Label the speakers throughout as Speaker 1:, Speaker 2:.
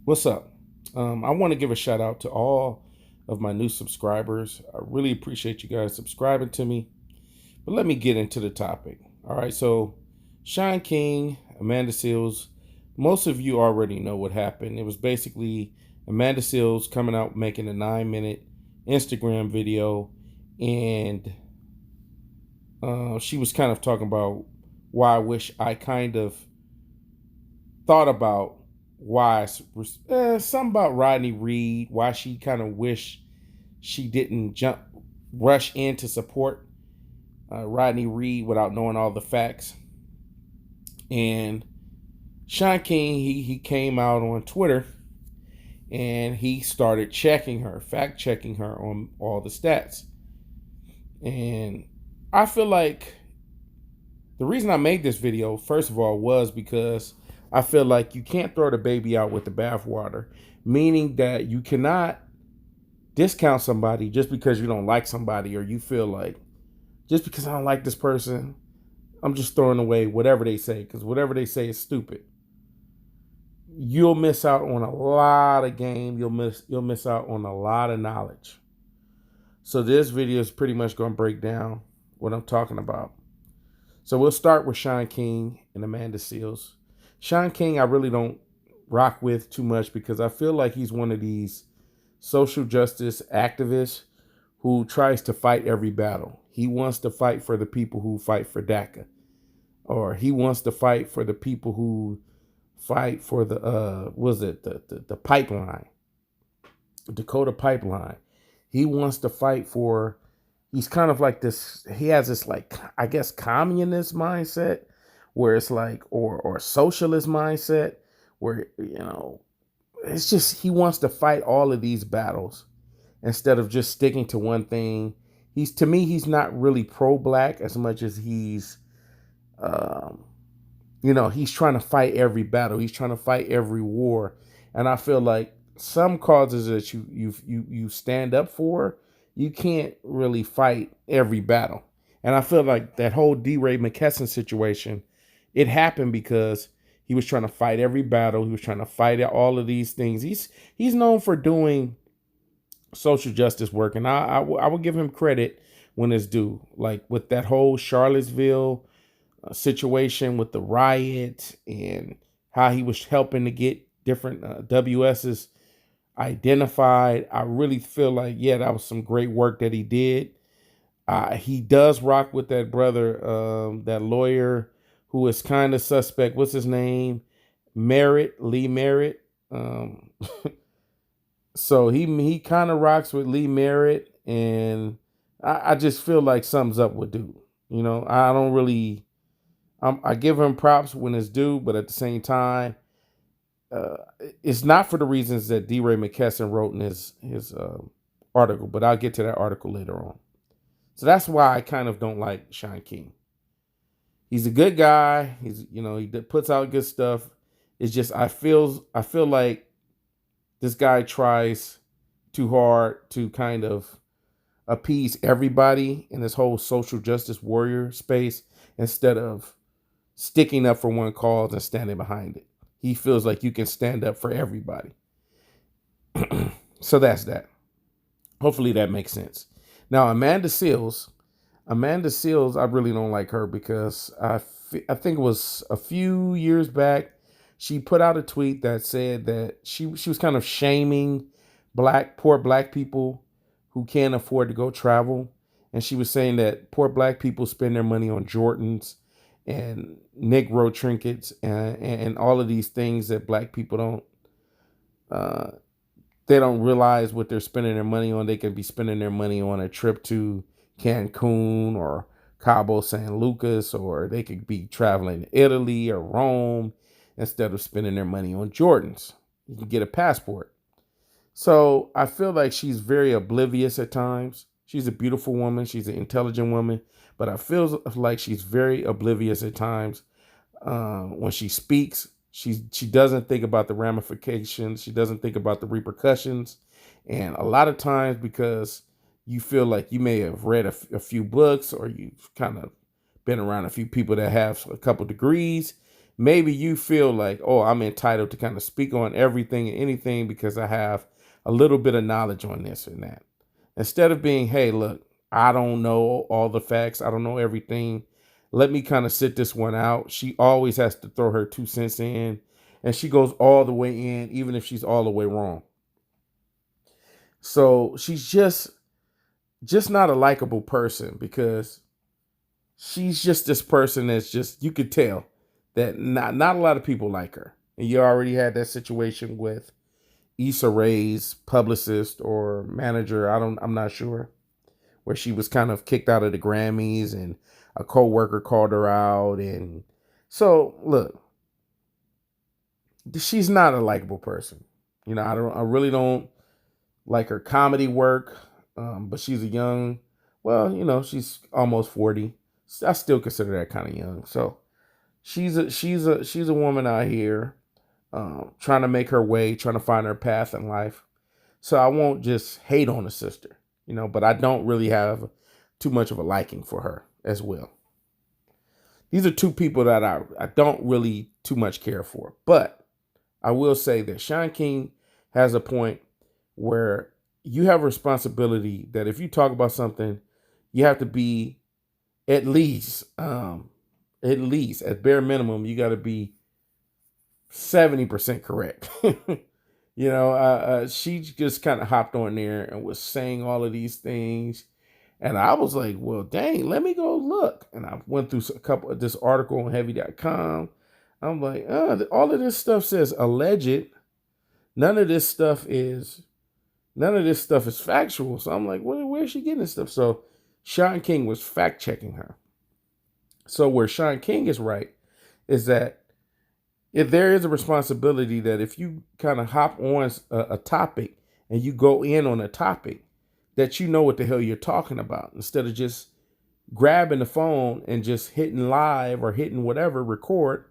Speaker 1: What's up? I want to give a shout out to all of my new subscribers. I really appreciate you guys subscribing to me. But let me get into the topic. All right, so Shaun King, Amanda Seals, most of you already know what happened. It was basically Amanda Seals coming out making a 9-minute Instagram video, and she was kind of talking about why I wish I kind of thought about something about Rodney Reed, why she kind of wished she didn't rush in to support Rodney Reed without knowing all the facts. And Shaun King, he came out on Twitter and he started fact checking her on all the stats. And I feel like the reason I made this video, first of all, was because I feel like you can't throw the baby out with the bathwater, meaning that you cannot discount somebody just because you don't like somebody, or you feel like just because I don't like this person, I'm just throwing away whatever they say because whatever they say is stupid. You'll miss out on a lot of game. You'll miss out on a lot of knowledge. So this video is pretty much going to break down what I'm talking about. So we'll start with Shaun King and Amanda Seals. Shaun King, I really don't rock with too much because I feel like he's one of these social justice activists who tries to fight every battle. He wants to fight for the people who fight for DACA, or he wants to fight for the people who fight for the was it the pipeline, Dakota pipeline. He wants to fight for. He's kind of like this. He has this, like, I guess, communist mindset, where it's like, or socialist mindset, where it's just he wants to fight all of these battles instead of just sticking to one thing. He's To me, he's not really pro-black as much as um, he's trying to fight every battle. He's trying to fight every war, and I feel like some causes that you stand up for, you can't really fight every battle. And I feel like that whole D-Ray McKesson situation, it happened because he was trying to fight every battle. He was trying to fight all of these things. He's known for doing social justice work, and I will give him credit when it's due. Like with that whole Charlottesville situation with the riot, and how he was helping to get different WSs identified. I really feel like, yeah, that was some great work that he did. He does rock with that brother, that lawyer who is kind of suspect. What's his name? Lee Merritt. So he kind of rocks with Lee Merritt, and I just feel like something's up with dude. I don't really. I give him props when it's due, but at the same time, uh, it's not for the reasons that D. Ray McKesson wrote in his article. But I'll get to that article later on. So that's why I kind of don't like Shaun King. He's a good guy. He puts out good stuff. It's just I feel like this guy tries too hard to kind of appease everybody in this whole social justice warrior space instead of sticking up for one cause and standing behind it. He feels like you can stand up for everybody. So that's that. Hopefully that makes sense. Now, Amanda Seals, I really don't like her because I think it was a few years back, she put out a tweet that said that she was kind of shaming poor black people who can't afford to go travel, and she was saying that poor black people spend their money on Jordans and Negro trinkets and all of these things that black people uh, they don't realize what they're spending their money on. They could be spending their money on a trip to Cancun or Cabo San Lucas, or they could be traveling to Italy or Rome instead of spending their money on Jordans. You can get a passport. So I feel like she's very oblivious at times. She's a beautiful woman. She's an intelligent woman, but I feel like she's very oblivious at times. When she speaks, she doesn't think about the ramifications. She doesn't think about the repercussions, and a lot of times, because you feel like you may have read a few books, or you've kind of been around a few people that have a couple degrees, maybe you feel like, oh, I'm entitled to kind of speak on everything and anything because I have a little bit of knowledge on this and that. Instead of being, hey, look, I don't know all the facts, I don't know everything. Let me kind of sit this one out. She always has to throw her 2 cents in, and she goes all the way in, even if she's all the way wrong. So she's just not a likable person because she's just this person that's just, you could tell that not a lot of people like her. And you already had that situation with Issa Rae's publicist or manager, I'm not sure, where she was kind of kicked out of the Grammys and a co-worker called her out. And so look, she's not a likable person. I really don't like her comedy work. But she's a young, well, she's almost 40. I still consider that kind of young. So she's a woman out here, trying to make her way, trying to find her path in life. So I won't just hate on the sister, but I don't really have too much of a liking for her as well. These are two people that I don't really too much care for. But I will say that Shaun King has a point where you have a responsibility that if you talk about something, you have to be at least, at bare minimum, you got to be 70% correct. She just kind of hopped on there and was saying all of these things. And I was like, well, dang, let me go look. And I went through a couple of this article on heavy.com. I'm like, all of this stuff says alleged. None of this stuff is factual. So I'm like, where is she getting this stuff? So Shaun King was fact checking her. So where Shaun King is right is that if there is a responsibility that if you kind of hop on a topic and you go in on a topic, that you know what the hell you're talking about, instead of just grabbing the phone and just hitting live or hitting whatever, record,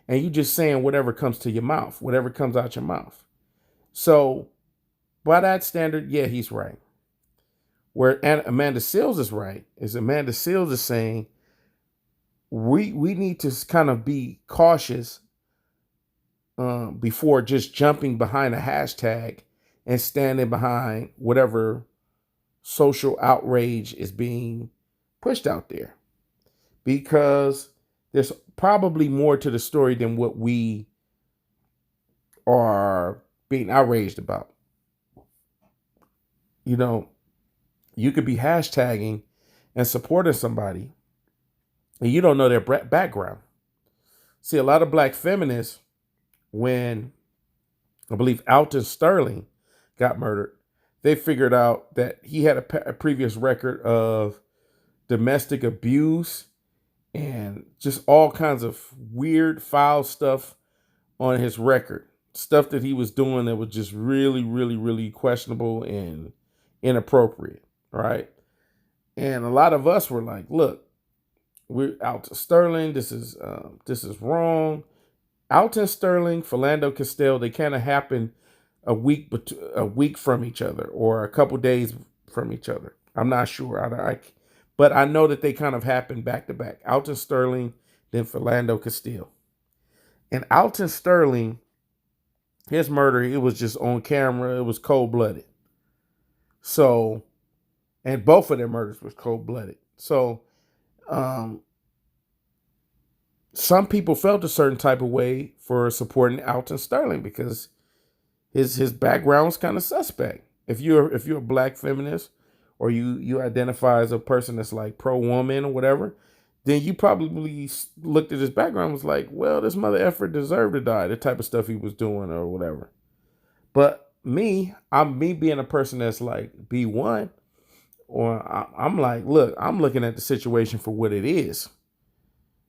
Speaker 1: and you just saying whatever comes to your mouth, whatever comes out your mouth. So by that standard, yeah, he's right. Where Amanda Seales is right is Amanda Seales is saying we need to kind of be cautious before just jumping behind a hashtag and standing behind whatever social outrage is being pushed out there, because there's probably more to the story than what we are being outraged about. You could be hashtagging and supporting somebody and you don't know their background. See, a lot of black feminists, when I believe Alton Sterling got murdered, they figured out that he had a previous record of domestic abuse and just all kinds of weird, foul stuff on his record. Stuff that he was doing that was just really, really, really questionable and inappropriate, right? And a lot of us were like, look, we're Alton Sterling. This is wrong. Alton Sterling, Philando Castile, they kind of happen a week from each other or a couple days from each other. I'm not sure. But I know that they kind of happened back to back. Alton Sterling, then Philando Castile. And Alton Sterling, his murder, it was just on camera. It was cold-blooded. So, and both of their murders was cold-blooded. So, some people felt a certain type of way for supporting Alton Sterling because his background was kind of suspect. If you're a black feminist or you identify as a person that's like pro-woman or whatever, then you probably looked at his background and was like, well, this mother effer deserved to die, the type of stuff he was doing or whatever. But I'm being a person that's like B1, or I'm like, look, I'm looking at the situation for what it is.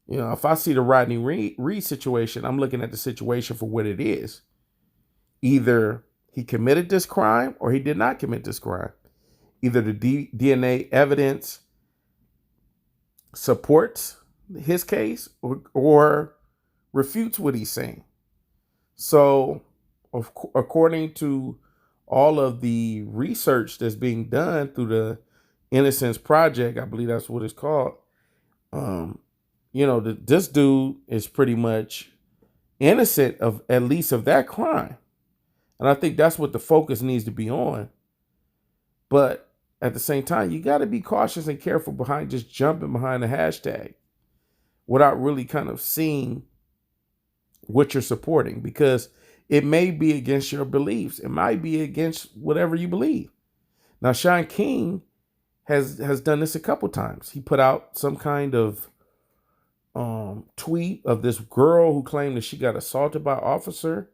Speaker 1: If I see the Rodney Reed situation, I'm looking at the situation for what it is. Either he committed this crime or he did not commit this crime. Either the DNA evidence supports his case or refutes what he's saying. So, according to all of the research that's being done through the Innocence Project, I believe that's what it's called. This dude is pretty much innocent of at least of that crime. And I think that's what the focus needs to be on. But at the same time, you got to be cautious and careful behind just jumping behind the hashtag without really kind of seeing what you're supporting, because it may be against your beliefs. It might be against whatever you believe. Now, Shaun King has done this a couple times. He put out some kind of tweet of this girl who claimed that she got assaulted by an officer,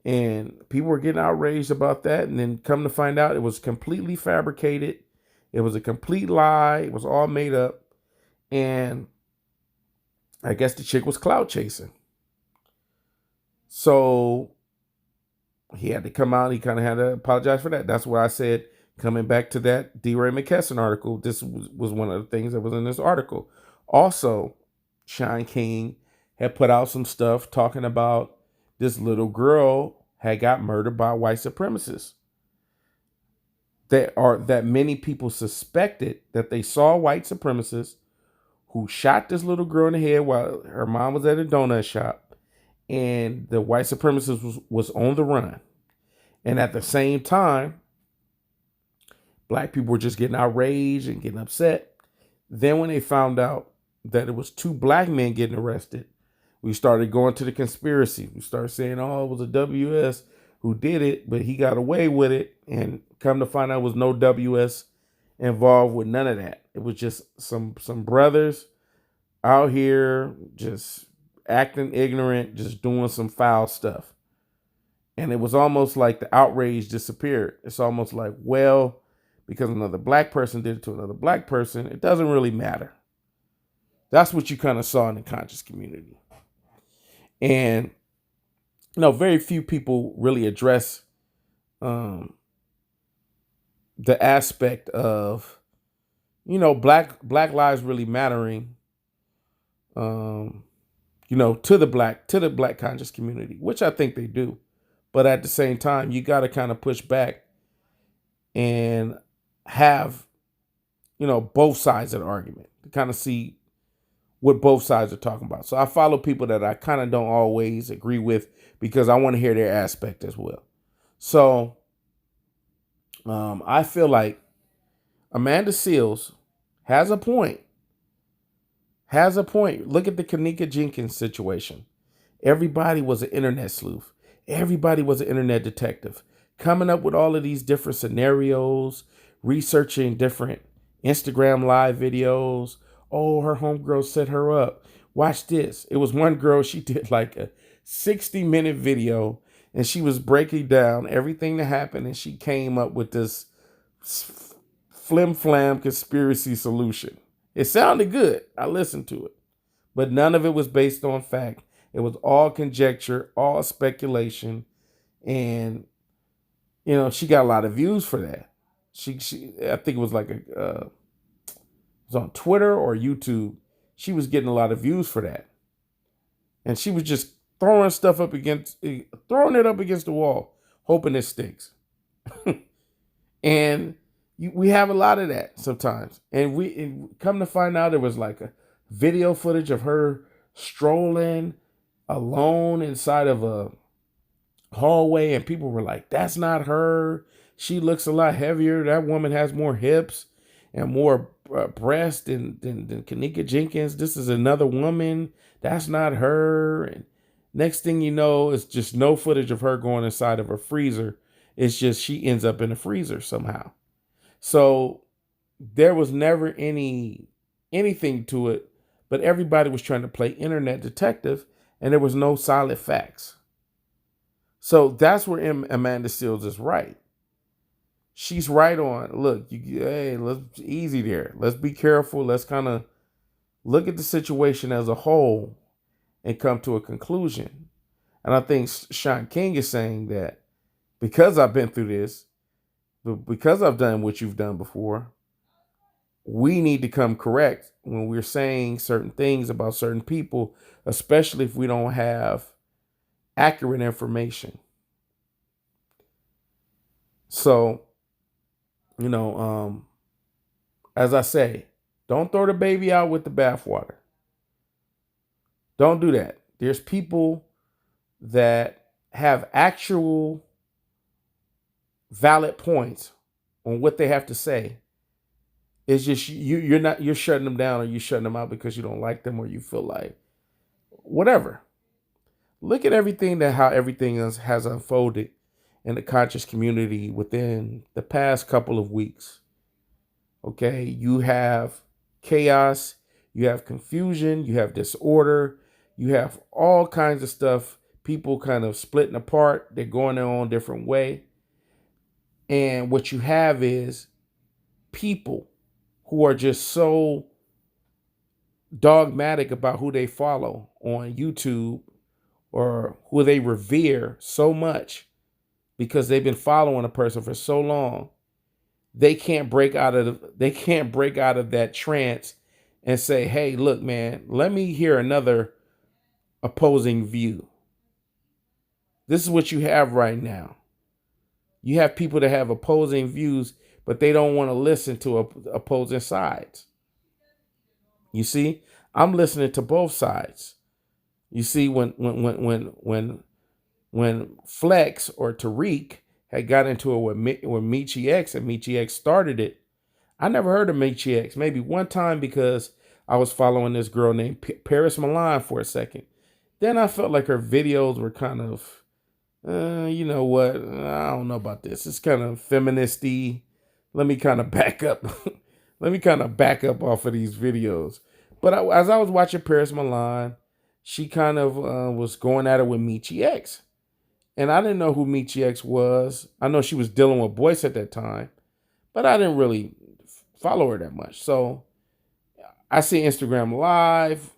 Speaker 1: and people were getting outraged about that. And then come to find out, it was completely fabricated. It was a complete lie. It was all made up. And I guess the chick was clout chasing. So he had to come out. He kind of had to apologize for that. That's why I said, coming back to that D. Ray McKesson article, this was one of the things that was in this article. Also, Shaun King had put out some stuff talking about this little girl had got murdered by white supremacists. That many people suspected that they saw white supremacists who shot this little girl in the head while her mom was at a donut shop, and the white supremacist was on the run. And at the same time, black people were just getting outraged and getting upset. Then when they found out that it was two black men getting arrested, we started going to the conspiracy. We started saying, oh, it was a WS who did it, but he got away with it. And come to find out, there was no WS involved with none of that. It was just some brothers out here just acting ignorant, just doing some foul stuff. And it was almost like the outrage disappeared. It's almost like, well, because another black person did it to another black person, it doesn't really matter. That's what you kind of saw in the conscious community. And very few people really address the aspect of black lives really mattering to the black conscious community, which I think they do. But at the same time, you got to kind of push back and have both sides of the argument to kind of see what both sides are talking about. So I follow people that I kind of don't always agree with because I want to hear their aspect as well. So I feel like Amanda Seales has a point. Look at the Kanika Jenkins situation. Everybody was an internet sleuth. Everybody was an internet detective, coming up with all of these different scenarios, researching different Instagram live videos. Oh, her homegirl set her up. Watch this. It was one girl, she did like a 60-minute video, and she was breaking down everything that happened, and she came up with this flim-flam conspiracy solution. It sounded good. I listened to it. But none of it was based on fact. It was all conjecture, all speculation. And, she got a lot of views for that. She I think it was like it was on Twitter or YouTube. She was getting a lot of views for that. And she was just throwing it up against the wall, hoping it sticks. And we have a lot of that sometimes. And come to find out, there was like a video footage of her strolling alone inside of a hallway, and people were like, that's not her. She looks a lot heavier. That woman has more hips and more breast than Kanika Jenkins. This is another woman. That's not her. And next thing you know, it's just no footage of her going inside of her freezer. It's just she ends up in a freezer somehow. So there was never anything to it, but everybody was trying to play internet detective, and there was no solid facts. So that's where Amanda Seales is right. She's right on. Look, hey, let's easy there. Let's be careful. Let's kind of look at the situation as a whole and come to a conclusion. And I think Shaun King is saying that because I've been through this, because I've done what you've done before, we need to come correct when we're saying certain things about certain people, especially if we don't have accurate information. So, as I say, don't throw the baby out with the bathwater. Don't do that. There's people that have actual valid points on what they have to say. It's just you're shutting them down or you're shutting them out because you don't like them or you feel like whatever. Look at everything that how everything else has unfolded in the conscious community within the past couple of weeks. Okay, you have chaos, you have confusion, you have disorder, you have all kinds of stuff. People kind of splitting apart, they're going their own different way. And what you have is people who are just so dogmatic about who they follow on YouTube or who they revere so much because they've been following a person for so long. They can't break out of that trance and say, "Hey, look, man, let me hear another opposing view." This is what you have right now. You have people that have opposing views, but they don't want to listen to opposing sides. You see, I'm listening to both sides. You see, when Flex or Tariq had got into it with Michi X and Michi X started it, I never heard of Michi X. Maybe one time because I was following this girl named Paris Milan for a second. Then I felt like her videos were kind of, you know what? I don't know about this. It's kind of feministy. Let me kind of back up. Let me kind of back up off of these videos. But as I was watching Paris Milan, she kind of was going at it with Michi X. And I didn't know who Michi X was. I know she was dealing with Boyce at that time, but I didn't really follow her that much. So I see Instagram Live,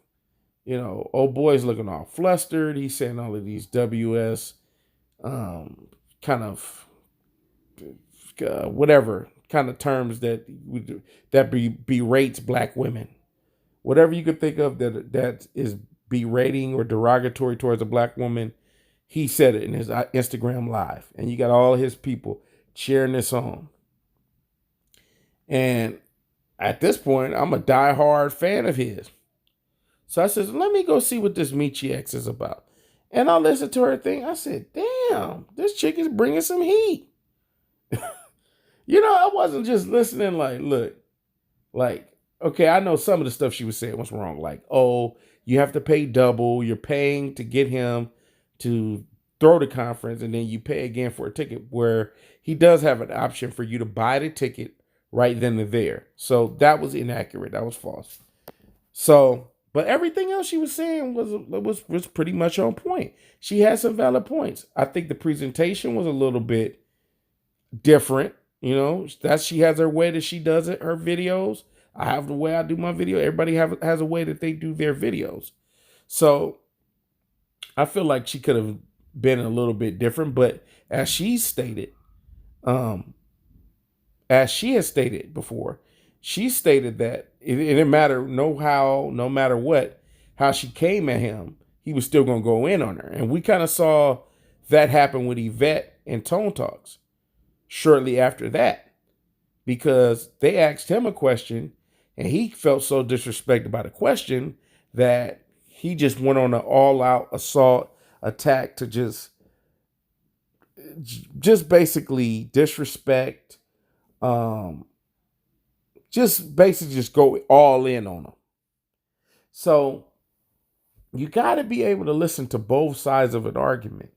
Speaker 1: you know, old boy's looking all flustered. He's saying all of these WS kind of whatever kind of terms that berates black women. Whatever you could think of that is berating or derogatory towards a black woman, he said it in his Instagram Live. And you got all his people cheering this on. And at this point, I'm a diehard fan of his. So I said, let me go see what this Michi X is about. And I listened to her thing. I said, damn, this chick is bringing some heat. You know, I wasn't just listening like, look, like, okay, I know some of the stuff she was saying was wrong. Like, oh, you have to pay double. You're paying to get him to throw the conference, and then you pay again for a ticket, where he does have an option for you to buy the ticket right then and there. So that was inaccurate. That was false. So, but everything else she was saying was pretty much on point. She had some valid points. I think the presentation was a little bit different. You know, that she has her way that she does it, her videos. I have the way I do my video. Everybody has a way that they do their videos. So I feel like she could have been a little bit different, but as she stated, as she has stated before, she stated that it didn't matter no matter what, how she came at him, he was still going to go in on her. And we kind of saw that happen with Yvette and Tone Talks shortly after that, because they asked him a question and he felt so disrespected by the question that he just went on an all-out assault attack to just basically disrespect, just basically just go all in on them. So you got to be able to listen to both sides of an argument.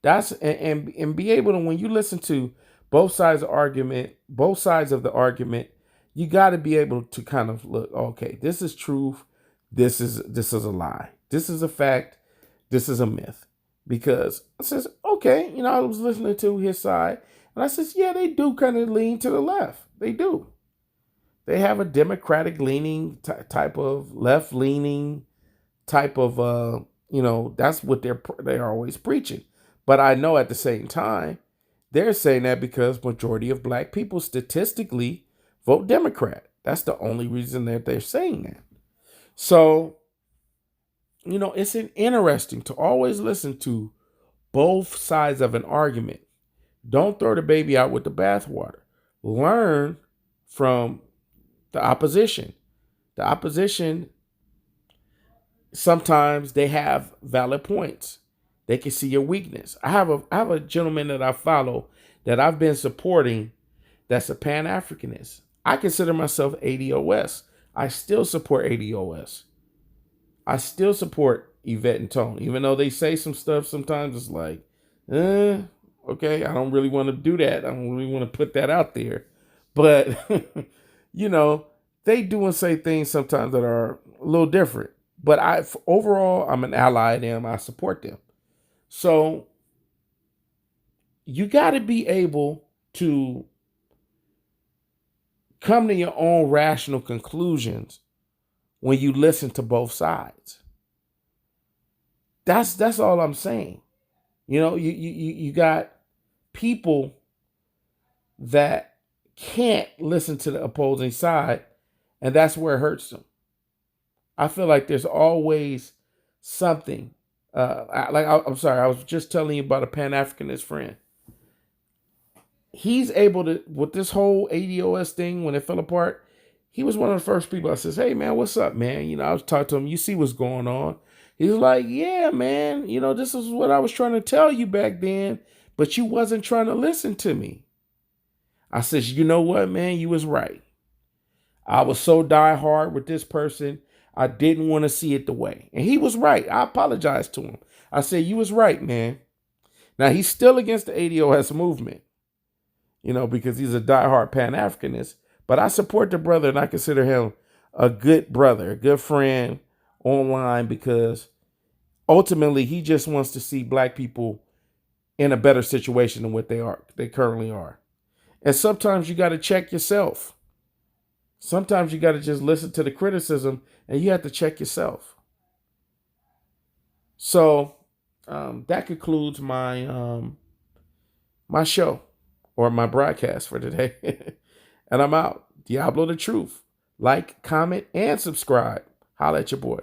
Speaker 1: That's and be able to, when you listen to both sides of the argument, you got to be able to kind of look, okay, this is truth, this is a lie, this is a fact, this is a myth. Because I says, okay, you know, I was listening to his side, and I says, yeah, they do kind of lean to the left. They do. They have a democratic leaning type of left leaning type of, you know, that's what they're always preaching. But I know at the same time, they're saying that because majority of black people statistically vote Democrat. That's the only reason that they're saying that. So, you know, it's interesting to always listen to both sides of an argument. Don't throw the baby out with the bathwater. Learn from the opposition. The opposition, sometimes they have valid points. They can see your weakness. I have a gentleman that I follow that I've been supporting that's a Pan-Africanist. I consider myself ADOS. I still support ADOS. I still support Yvette and Tone, even though they say some stuff sometimes. It's like, okay, I don't really want to do that. I don't really want to put that out there. But, you know, they do and say things sometimes that are a little different. But overall, I'm an ally of them. I support them. So you got to be able to come to your own rational conclusions when you listen to both sides. That's all I'm saying. You got people that can't listen to the opposing side, and that's where it hurts them. I feel like there's always something. I'm sorry, I was just telling you about a Pan-Africanist friend. He's able to, with this whole ADOS thing, when it fell apart, he was one of the first people I says, "Hey man, what's up, man?" I was talking to him, you see what's going on. He's like, "Yeah, man, this is what I was trying to tell you back then, but you wasn't trying to listen to me." I says, "You know what, man? You was right. I was so die hard with this person, I didn't want to see it the way." And he was right. I apologized to him. I said, "You was right, man." Now, he's still against the ADOS movement, because he's a diehard Pan-Africanist. But I support the brother, and I consider him a good brother, a good friend online, because ultimately he just wants to see black people in a better situation than what they currently are. And sometimes you got to check yourself. Sometimes you got to just listen to the criticism, and you have to check yourself. So that concludes my my show, or my broadcast for today. And I'm out. Diablo the Truth. Like, comment, and subscribe. Holla at your boy.